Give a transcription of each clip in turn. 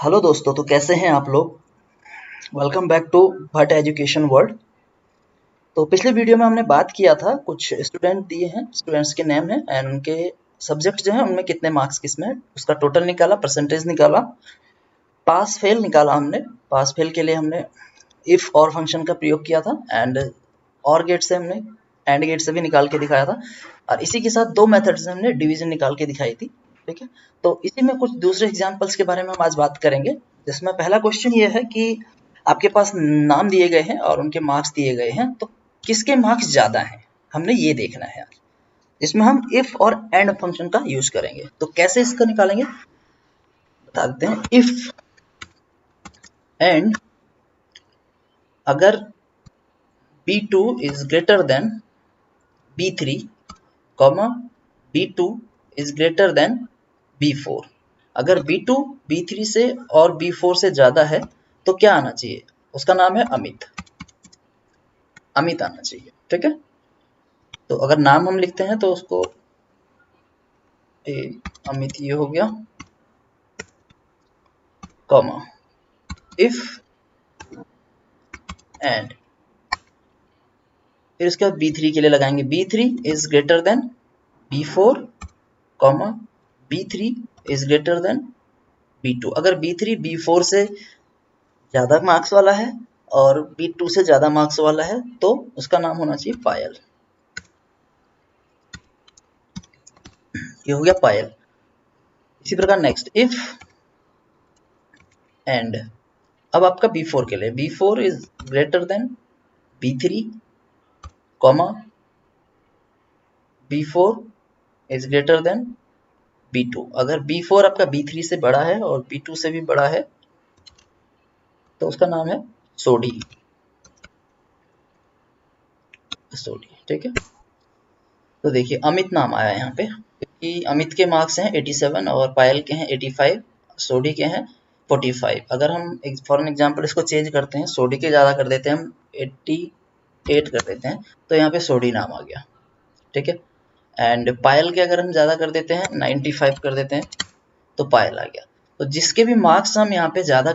Hello दोस्तों, तो कैसे हैं आप लोग। Welcome back to Bhatt education world. तो पिछले वीडियो में हमने बात किया था, कुछ स्टूडेंट दिए हैं, स्टूडेंट्स के नेम हैं एंड उनके सब्जेक्ट जो हैं उनमें कितने मार्क्स किसमें है उसका टोटल निकाला, परसेंटेज निकाला, पास फेल निकाला। हमने पास फेल के लिए हमने इफ और फंक्शन का प्रयोग किया था एंड और गेट से हमने एंड गेट से भी निकाल के दिखाया था। और इसी के साथ दो मेथड से हमने डिवीजन निकाल के दिखाई थी। ठीक है, तो इसी में कुछ दूसरे एग्जांपल्स के बारे में हम आज बात करेंगे, जिसमें पहला क्वेश्चन ये है कि आपके पास नाम दिए गए हैं और उनके मार्क्स दिए गए हैं, तो किसके मार्क्स ज़्यादा हैं, हमने ये देखना है आज। इसमें हम इफ और एंड फंक्शन का यूज करेंगे। तो कैसे इसका निकालेंगे बता देते हैं। इफ एंड अगर B2 is greater than B3, comma B2 is greater than B4। अगर B2 B3 से और B4 से ज्यादा है तो क्या आना चाहिए, उसका नाम है अमित। अमित आना चाहिए। ठीक है, तो अगर नाम हम लिखते हैं तो उसको अमित ये हो गया, कॉमा इफ एंड फिर उसके बाद B3 के लिए लगाएंगे B3 is greater than B4, comma B3 is greater than B2। अगर B3 B4 से ज्यादा मार्क्स वाला है और B2 से ज्यादा मार्क्स वाला है तो उसका नाम होना चाहिए पायल। ये हो गया पायल। इसी प्रकार नेक्स्ट इफ एंड अब आपका B4 के लिए B4 is greater than B3, comma B4 is greater than B2। अगर B4 आपका B3 से बड़ा है और B2 से भी बड़ा है तो उसका नाम है सोडी। सोडी, ठीक है। तो देखिए अमित नाम आया यहाँ पे क्योंकि अमित के मार्क्स हैं 87 और पायल के हैं 85, सोडी के हैं 45। अगर हम फॉर एन एग्जांपल इसको चेंज करते हैं, सोडी के ज़्यादा कर देते हैं हम 88 कर देते हैं तो यहाँ पे सोडी नाम आ गया। ठीक है, एंड पायल के अगर हम ज़्यादा कर देते हैं 95 कर देते हैं तो पायल आ गया। तो जिसके भी मार्क्स हम यहाँ पे ज़्यादा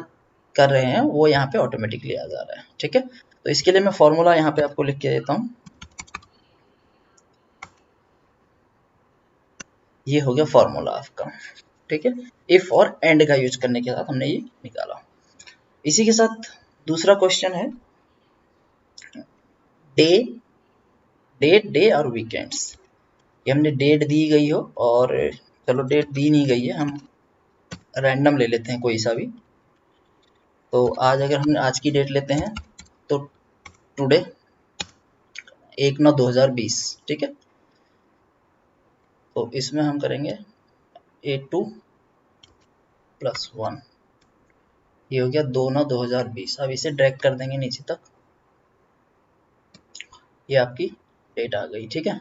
कर रहे हैं वो यहाँ पे ऑटोमेटिकली आ जा रहा है। ठीक है, तो इसके लिए मैं फॉर्मूला यहाँ पे आपको लिख के देता हूँ। ये हो गया फॉर्मूला आपका। ठीक है, इफ और एंड का यूज करने के साथ हमने ये निकाला। इसी के साथ दूसरा क्वेश्चन है डे, डेट डे और वीकेंड्स। ये हमने डेट दी गई हो और चलो डेट दी नहीं गई है, हम रैंडम ले लेते हैं कोई सा भी। तो आज अगर हम आज की डेट लेते हैं तो टुडे 1/9/2020। ठीक है, तो इसमें हम करेंगे 82 + 1, ये हो गया 2/9/2020। अब इसे ड्रैग कर देंगे नीचे तक, ये आपकी डेट आ गई। ठीक है,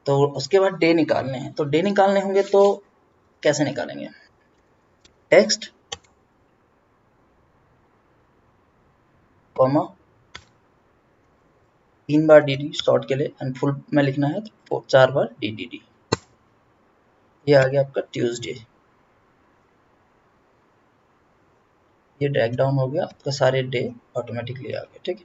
तो उसके बाद डे निकालने हैं। तो डे निकालने होंगे तो कैसे निकालेंगे, टेक्स्ट कॉमा 3 बार dd शॉर्ट के लिए एंड फुल में लिखना है तो 4 बार dd। ये आ गया आपका ट्यूसडे। ये ड्रैग डाउन हो गया, आपका सारे डे ऑटोमेटिकली आ गए। ठीक है,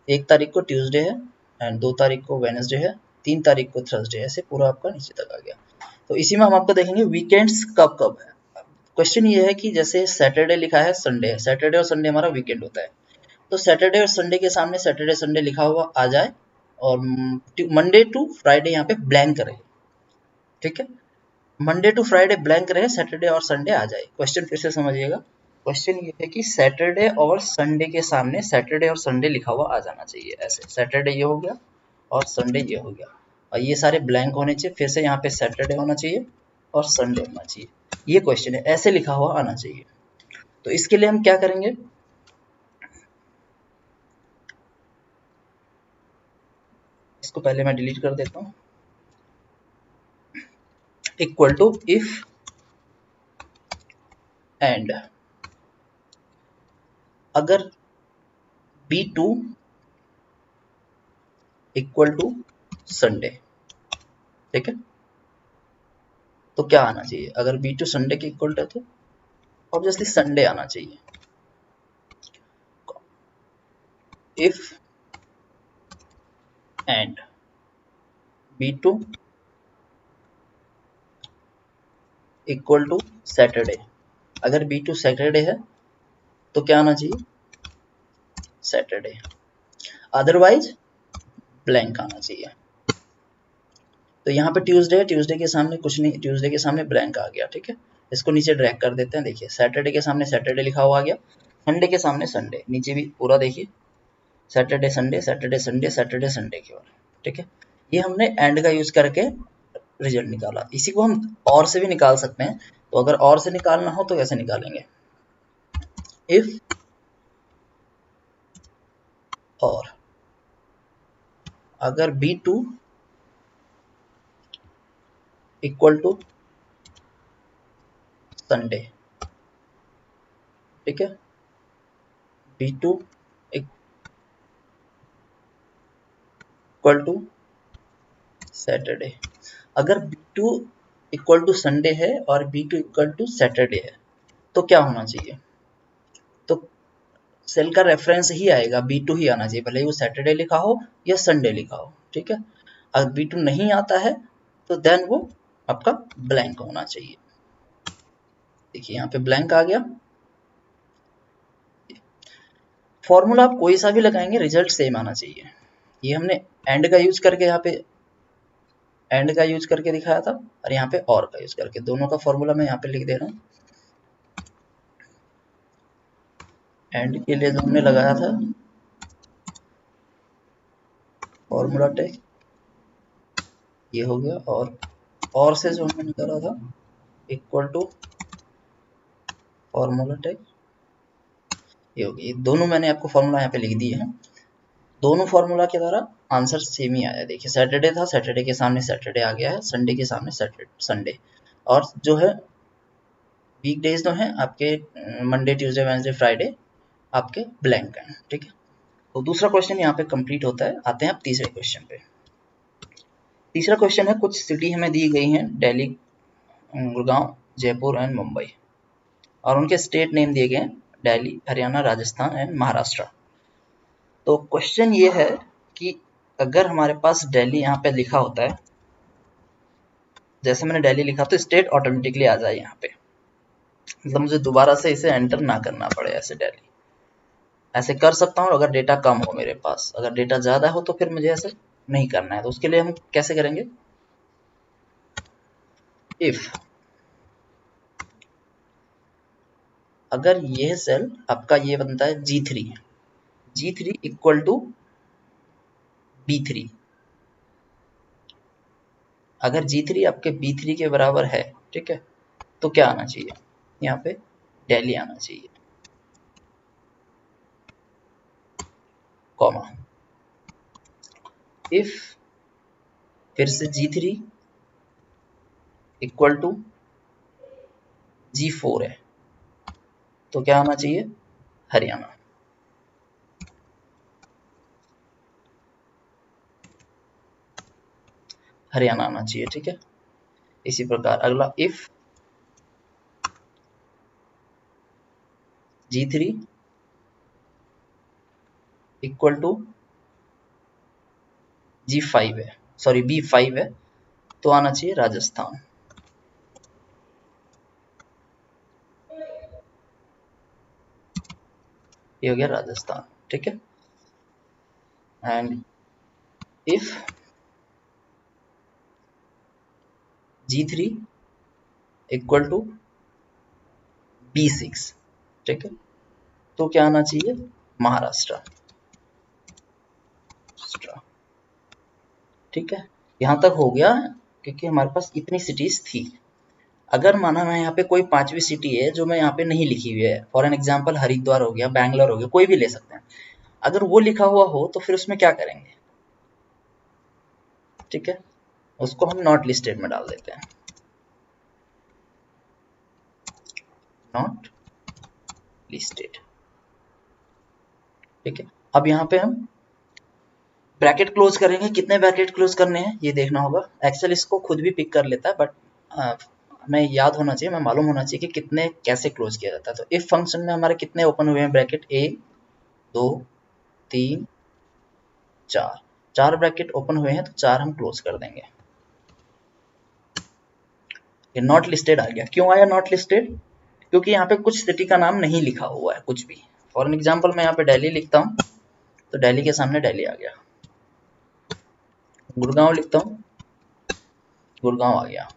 1 तारीख को ट्यूसडे है एंड 2 तारीख को वेडनेसडे है, 3 तारीख को थर्सडे, ऐसे पूरा आपका नीचे तक आ गया। तो इसी में हम आपको देखेंगे वीकेंड्स कब कब है। क्वेश्चन ये है कि जैसे सैटरडे लिखा है, संडे है, सैटरडे और संडे हमारा वीकेंड होता है, तो सैटरडे और संडे के सामने सैटरडे संडे लिखा हुआ आ जाए और मंडे टू फ्राइडे यहाँ पे ब्लैंक रहे। ठीक है, मंडे टू फ्राइडे ब्लैंक रहे, सैटरडे और संडे आ जाए। क्वेश्चन फिर से समझिएगा, क्वेश्चन ये है कि सैटरडे और संडे के सामने सैटरडे और संडे लिखा हुआ आ जाना चाहिए। ऐसे सैटरडे ये हो गया और संडे ये हो गया और ये सारे ब्लैंक होने चाहिए। फिर से यहाँ पे सैटरडे होना चाहिए और संडे होना चाहिए। ये क्वेश्चन है, ऐसे लिखा हुआ आना चाहिए। तो इसके लिए हम क्या करेंगे, इसको पहले मैं डिलीट कर देता हूँ। इक्वल टू इफ एंड अगर B2 इक्वल टू संडे। ठीक है, तो क्या आना चाहिए, अगर B2 संडे के इक्वल है तो ऑब्वियसली संडे आना चाहिए। If and B2 equal to Saturday, अगर B2 सैटरडे है तो क्या आना चाहिए, सैटरडे, अदरवाइज ब्लैंक आना चाहिए। तो यहाँ पे ट्यूसडे है, ट्यूसडे के सामने कुछ नहीं, ट्यूसडे के सामने ब्लैंक आ गया, ठीक है। इसको नीचे ड्रैग कर देते हैं, देखिए सैटरडे के सामने सैटरडे लिखा हुआ आ गया, संडे के सामने संडे, नीचे भी पूरा देखिए Saturday Sunday Saturday Sunday Saturday Sunday केवल, ठीक है। ये हमने एंड का यूज करके रिजल्ट निकाला। इसी को हम और से भी निकाल सकते हैं, तो अगर और से निकालना हो तो कैसे निकालेंगे, इफ और अगर B2 इक्वल टू संडे, ठीक है, B2 इक्वल टू सैटरडे, अगर B2 इक्वल टू संडे है और B2 इक्वल टू सैटरडे है तो क्या होना चाहिए, तो सेल का रेफरेंस ही आएगा, B2 ही आना चाहिए, भले ही वो सैटरडे लिखा हो या संडे लिखा हो, ठीक है। अगर B2 नहीं आता है तो देन वो आपका ब्लैंक होना चाहिए। देखिए यहाँ पे ब्लैंक आ गया। फॉर्मूला आप कोई सा भी लगाएंगे रिजल्ट सेम आना चाहिए। ये हमने एंड का यूज करके यहाँ पे एंड का यूज करके दिखाया था और यहाँ पे और का यूज करके, दोनों का फॉर्मूला मैं यहाँ पे लिख दे रहा हूँ। एंड के लिए जो हमने लगाया था फॉर्मूला टेक, ये हो गया, और से जो हमने निकाला था इक्वल टू फॉर्मूला टेक, ये हो गया। ये दोनों मैंने आपको फॉर्मूला यहाँ पे लिख दिए हैं, दोनों फॉर्मूला के द्वारा आंसर सेम ही आया। देखिए सैटरडे था, सैटरडे के सामने सैटरडे आ गया है, संडे के सामने संडे, और जो है वीकडेज जो हैं आपके मंडे ट्यूसडे वेडनेसडे फ्राइडे आपके ब्लैंक हैं, ठीक है। तो दूसरा क्वेश्चन यहाँ पे कंप्लीट होता है। आते हैं आप तीसरे क्वेश्चन पे। तीसरा क्वेश्चन है, कुछ सिटी हमें दी गई हैं, दिल्ली, गुड़गांव, जयपुर एंड मुंबई, और उनके स्टेट नेम दिए गए हैं, दिल्ली, हरियाणा, राजस्थान एंड महाराष्ट्र। तो क्वेश्चन ये है कि अगर हमारे पास दिल्ली यहाँ पे लिखा होता है, जैसे मैंने दिल्ली लिखा तो स्टेट ऑटोमेटिकली आ जाए यहाँ पे, मतलब मुझे दोबारा से इसे एंटर ना करना पड़े। ऐसे दिल्ली ऐसे कर सकता हूँ अगर डेटा कम हो मेरे पास, अगर डेटा ज़्यादा हो तो फिर मुझे ऐसे नहीं करना है। तो उसके लिए हम कैसे करेंगे, इफ अगर ये सेल आपका ये बनता है G3 इक्वल टू B3, अगर G3 आपके B3 के बराबर है, ठीक है, तो क्या आना चाहिए, यहाँ पे दिल्ली आना चाहिए, कॉमा, इफ फिर से G3 इक्वल टू G4 है तो क्या आना चाहिए, हरियाणा। हरियाणा आना चाहिए, ठीक है। इसी प्रकार अगला, if G3 equal to G5 है, सॉरी B5 है, तो आना चाहिए राजस्थान। ये हो गया राजस्थान, ठीक है। And if G3 equal to B6, ठीक है, तो क्या आना चाहिए, महाराष्ट्र, ठीक है। यहाँ तक हो गया क्योंकि हमारे पास इतनी सिटीज थी। अगर माना मैं यहाँ पे कोई पांचवी सिटी है जो मैं यहाँ पे नहीं लिखी हुई है, फॉर एन एग्जाम्पल हरिद्वार हो गया, बैंगलोर हो गया, कोई भी ले सकते हैं, अगर वो लिखा हुआ हो तो फिर उसमें क्या करेंगे, ठीक है, उसको हम नॉट लिस्टेड में डाल देते हैं, नॉट लिस्टेड, ठीक है। अब यहाँ पे हम ब्रैकेट क्लोज करेंगे, कितने ब्रैकेट क्लोज करने हैं ये देखना होगा। एक्सेल इसको खुद भी पिक कर लेता है, बट हमें याद होना चाहिए, हमें मालूम होना चाहिए कि कितने कैसे क्लोज किया जाता है। तो इफ फंक्शन में हमारे कितने ओपन हुए हैं ब्रैकेट, 1 2 3 4, 4 ब्रैकेट ओपन हुए हैं तो 4 हम क्लोज कर देंगे। ये नॉट लिस्टेड आ गया। क्यों आया नॉट लिस्टेड? क्योंकि यहाँ पे कुछ सिटी का नाम नहीं लिखा हुआ है कुछ भी। फॉर एन एग्जाम्पल मैं यहाँ पे दिल्ली लिखता हूँ तो दिल्ली के सामने दिल्ली आ गया। गुड़गांव लिखता हूँ, गुड़गांव आ गया।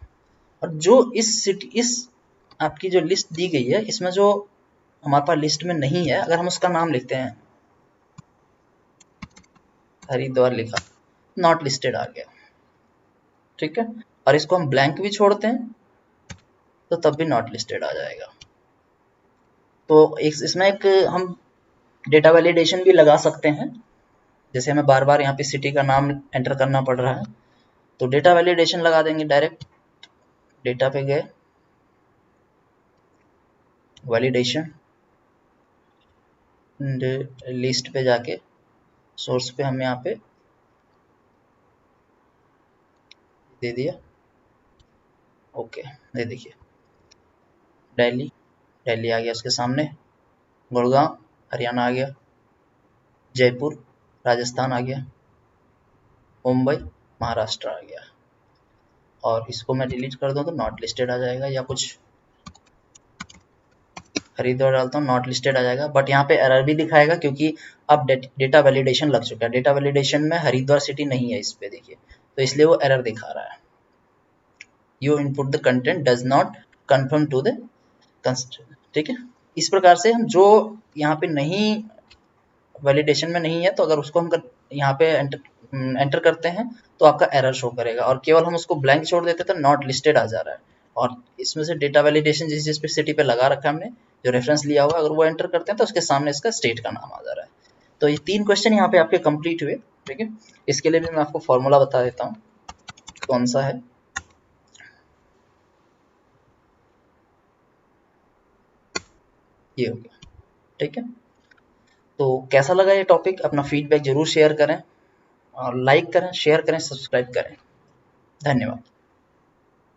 और जो इस आपकी जो लिस्ट दी गई है, इसमें जो हमारे पास लिस्ट में नहीं है, अगर हम उसका नाम लिखते हैं, हरिद्वार लिखा, नॉट लिस्टेड आ गया। ठीक है, और इसको हम ब्लैंक भी छोड़ते हैं तो तब भी नॉट लिस्टेड आ जाएगा। तो इसमें एक हम डेटा वैलिडेशन भी लगा सकते हैं। जैसे हमें बार बार यहाँ पे सिटी का नाम एंटर करना पड़ रहा है तो डेटा वैलिडेशन लगा देंगे। डायरेक्ट डेटा पे गए, वैलिडेशन, लिस्ट पे जाके सोर्स पे हम यहाँ पे दे दिया। ओके, ये देखिए दिल्ली, दिल्ली आ गया उसके सामने, गुड़गांव हरियाणा आ गया, जयपुर राजस्थान आ गया, मुंबई महाराष्ट्र आ गया। और इसको मैं डिलीट कर दूं तो नॉट लिस्टेड आ जाएगा, या कुछ हरिद्वार डालता हूँ नॉट लिस्टेड आ जाएगा। बट यहाँ पे एरर भी दिखाएगा क्योंकि अब डेटा वैलिडेशन लग चुका है। डेटा वैलिडेशन में हरिद्वार सिटी नहीं है इस पे, देखिए, तो इसलिए वो एरर दिखा रहा है। You input the content does not confirm to the constraint. ठीक है, इस प्रकार से हम जो यहाँ पे नहीं वैलिडेशन में नहीं है तो अगर उसको हम यहाँ पे एंटर करते हैं तो आपका एरर शो करेगा, और केवल हम उसको ब्लैंक छोड़ देते तो नॉट लिस्टेड आ जा रहा है। और इसमें से डेटा वैलिडेशन जिस जिस सिटी पे लगा रखा है हमने, जो रेफरेंस लिया हुआ है, अगर वो एंटर करते हैं तो उसके सामने इसका स्टेट का नाम आ जा रहा है। तो ये 3 क्वेश्चन यहाँ पे आपके कंप्लीट हुए। ठीक है, इसके लिए भी मैं आपको फॉर्मूला बता देता हूँ कौन सा है। ये हो गया। ठीक है, तो कैसा लगा ये टॉपिक? अपना फीडबैक जरूर शेयर करें, और लाइक करें, शेयर करें, सब्सक्राइब करें। धन्यवाद।